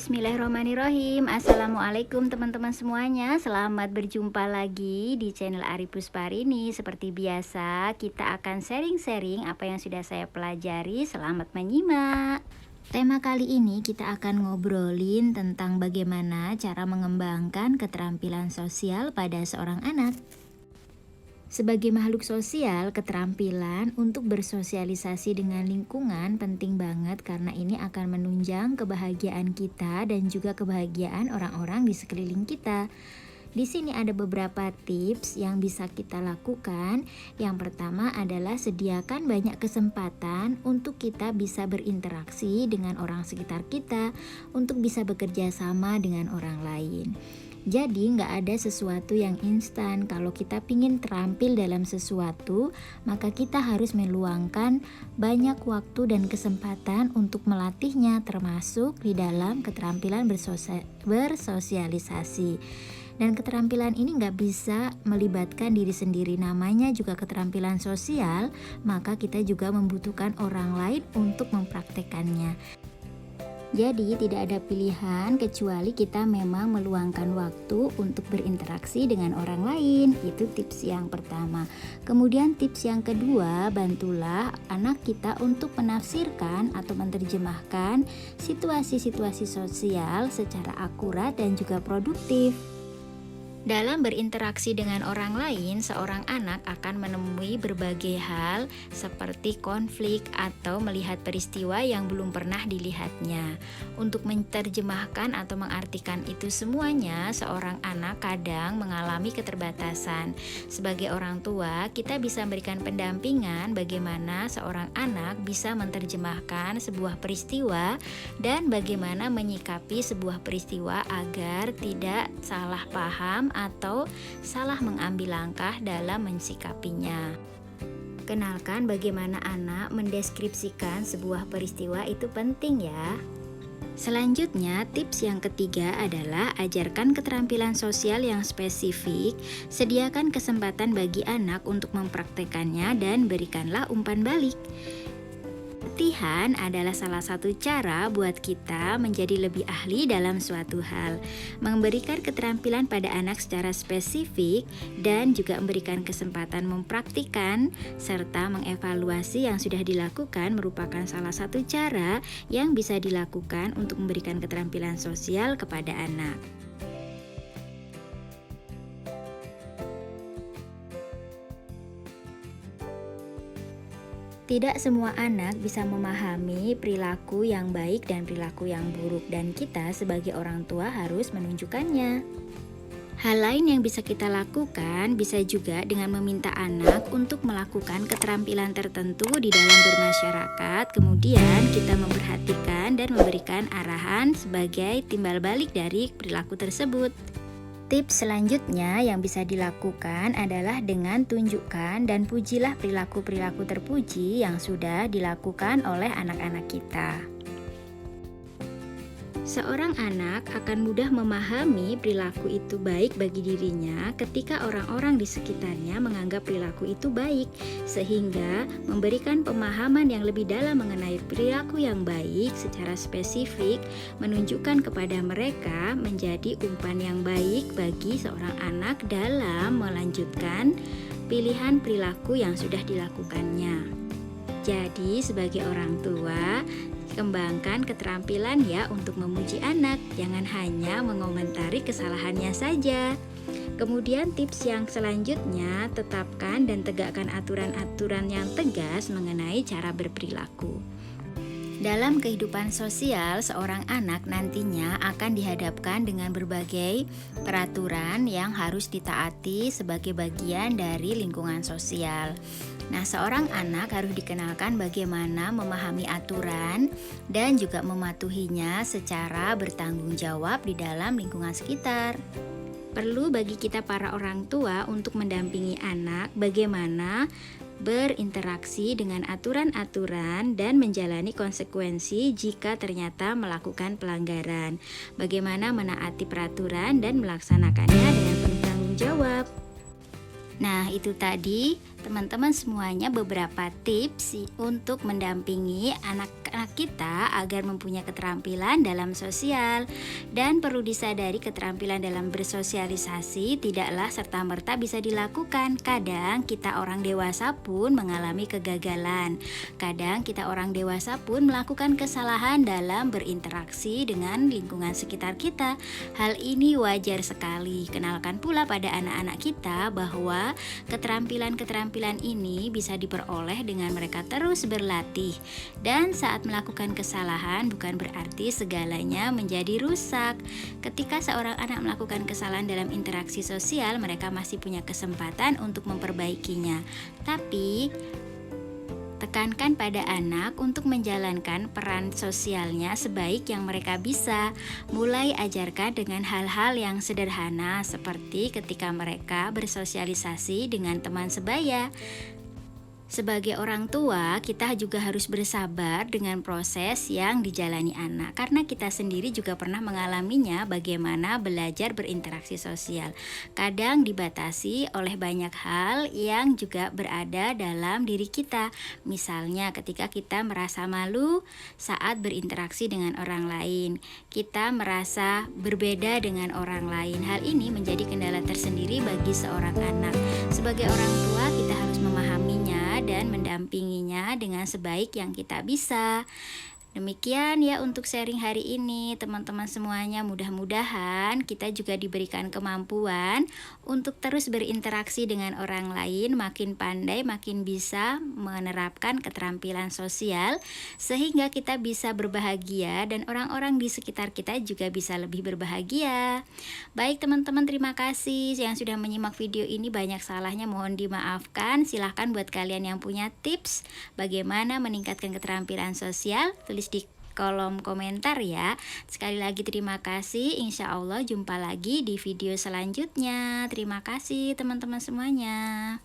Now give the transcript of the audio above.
Bismillahirrahmanirrahim. Assalamualaikum teman-teman semuanya. Selamat berjumpa lagi di channel Ari Pusparini. Seperti biasa, kita akan sharing-sharing apa yang sudah saya pelajari. Selamat menyimak. Tema kali ini kita akan ngobrolin tentang bagaimana cara mengembangkan keterampilan sosial pada seorang anak. Sebagai makhluk sosial, keterampilan untuk bersosialisasi dengan lingkungan penting banget karena ini akan menunjang kebahagiaan kita dan juga kebahagiaan orang-orang di sekeliling kita. Di sini ada beberapa tips yang bisa kita lakukan. Yang pertama adalah sediakan banyak kesempatan untuk kita bisa berinteraksi dengan orang sekitar kita, untuk bisa bekerja sama dengan orang lain. Jadi nggak ada sesuatu yang instan. Kalau kita ingin terampil dalam sesuatu, maka kita harus meluangkan banyak waktu dan kesempatan untuk melatihnya, termasuk di dalam keterampilan bersosialisasi. Dan keterampilan ini nggak bisa melibatkan diri sendiri, namanya juga keterampilan sosial, maka kita juga membutuhkan orang lain untuk mempraktekannya. Jadi tidak ada pilihan kecuali kita memang meluangkan waktu untuk berinteraksi dengan orang lain. Itu tips yang pertama. Kemudian tips yang kedua, bantulah anak kita untuk menafsirkan atau menerjemahkan situasi-situasi sosial secara akurat dan juga produktif. Dalam berinteraksi dengan orang lain, seorang anak akan menemui berbagai hal seperti konflik atau melihat peristiwa yang belum pernah dilihatnya. Untuk menerjemahkan atau mengartikan itu semuanya, seorang anak kadang mengalami keterbatasan. Sebagai orang tua, kita bisa memberikan pendampingan bagaimana seorang anak bisa menerjemahkan sebuah peristiwa dan bagaimana menyikapi sebuah peristiwa agar tidak salah paham atau salah mengambil langkah dalam mensikapinya. Kenalkan bagaimana anak mendeskripsikan sebuah peristiwa itu penting ya. Selanjutnya, tips yang ketiga adalah ajarkan keterampilan sosial yang spesifik, sediakan kesempatan bagi anak untuk mempraktekannya dan berikanlah umpan balik. Latihan adalah salah satu cara buat kita menjadi lebih ahli dalam suatu hal. Memberikan keterampilan pada anak secara spesifik dan juga memberikan kesempatan mempraktikkan serta mengevaluasi yang sudah dilakukan merupakan salah satu cara yang bisa dilakukan untuk memberikan keterampilan sosial kepada anak. Tidak semua anak bisa memahami perilaku yang baik dan perilaku yang buruk, dan kita sebagai orang tua harus menunjukkannya. Hal lain yang bisa kita lakukan bisa juga dengan meminta anak untuk melakukan keterampilan tertentu di dalam bermasyarakat, kemudian kita memperhatikan dan memberikan arahan sebagai timbal balik dari perilaku tersebut. Tips selanjutnya yang bisa dilakukan adalah dengan tunjukkan dan pujilah perilaku-perilaku terpuji yang sudah dilakukan oleh anak-anak kita. Seorang anak akan mudah memahami perilaku itu baik bagi dirinya ketika orang-orang di sekitarnya menganggap perilaku itu baik, sehingga memberikan pemahaman yang lebih dalam mengenai perilaku yang baik secara spesifik menunjukkan kepada mereka menjadi umpan yang baik bagi seorang anak dalam melanjutkan pilihan perilaku yang sudah dilakukannya. Jadi sebagai orang tua, kembangkan keterampilan ya untuk memuji anak, jangan hanya mengomentari kesalahannya saja. Kemudian tips yang selanjutnya, tetapkan dan tegakkan aturan-aturan yang tegas mengenai cara berperilaku. Dalam kehidupan sosial, seorang anak nantinya akan dihadapkan dengan berbagai peraturan yang harus ditaati sebagai bagian dari lingkungan sosial. Nah, seorang anak harus dikenalkan bagaimana memahami aturan dan juga mematuhinya secara bertanggung jawab di dalam lingkungan sekitar. Perlu bagi kita para orang tua untuk mendampingi anak bagaimana berinteraksi dengan aturan-aturan dan menjalani konsekuensi jika ternyata melakukan pelanggaran. Bagaimana menaati peraturan dan melaksanakannya dengan penuh tanggung jawab. Nah, itu tadi teman-teman semuanya beberapa tips untuk mendampingi anak anak-anak kita agar mempunyai keterampilan dalam sosial. Dan perlu disadari keterampilan dalam bersosialisasi tidaklah serta-merta bisa dilakukan. Kadang kita orang dewasa pun mengalami kegagalan. Kadang kita orang dewasa pun melakukan kesalahan dalam berinteraksi dengan lingkungan sekitar kita. Hal ini wajar sekali. Kenalkan pula pada anak-anak kita bahwa keterampilan-keterampilan ini bisa diperoleh dengan mereka terus berlatih. Dan saat melakukan kesalahan bukan berarti segalanya menjadi rusak. Ketika seorang anak melakukan kesalahan dalam interaksi sosial, mereka masih punya kesempatan untuk memperbaikinya. Tapi tekankan pada anak untuk menjalankan peran sosialnya sebaik yang mereka bisa. Mulai ajarkan dengan hal-hal yang sederhana seperti ketika mereka bersosialisasi dengan teman sebaya. Sebagai orang tua, kita juga harus bersabar dengan proses yang dijalani anak, karena kita sendiri juga pernah mengalaminya bagaimana belajar berinteraksi sosial. Kadang dibatasi oleh banyak hal yang juga berada dalam diri kita. Misalnya ketika kita merasa malu saat berinteraksi dengan orang lain, kita merasa berbeda dengan orang lain. Hal ini menjadi kendala tersendiri bagi seorang anak. Sebagai orang tua, kita harus memahaminya dan mendampinginya dengan sebaik yang kita bisa. Demikian ya untuk sharing hari ini teman-teman semuanya, mudah-mudahan kita juga diberikan kemampuan untuk terus berinteraksi dengan orang lain, makin pandai, makin bisa menerapkan keterampilan sosial sehingga kita bisa berbahagia dan orang-orang di sekitar kita juga bisa lebih berbahagia. Baik teman-teman, terima kasih yang sudah menyimak video ini, banyak salahnya mohon dimaafkan. Silahkan buat kalian yang punya tips bagaimana meningkatkan keterampilan sosial, tulis di kolom komentar ya. Sekali lagi terima kasih. Insya Allah jumpa lagi di video selanjutnya. Terima kasih teman-teman semuanya.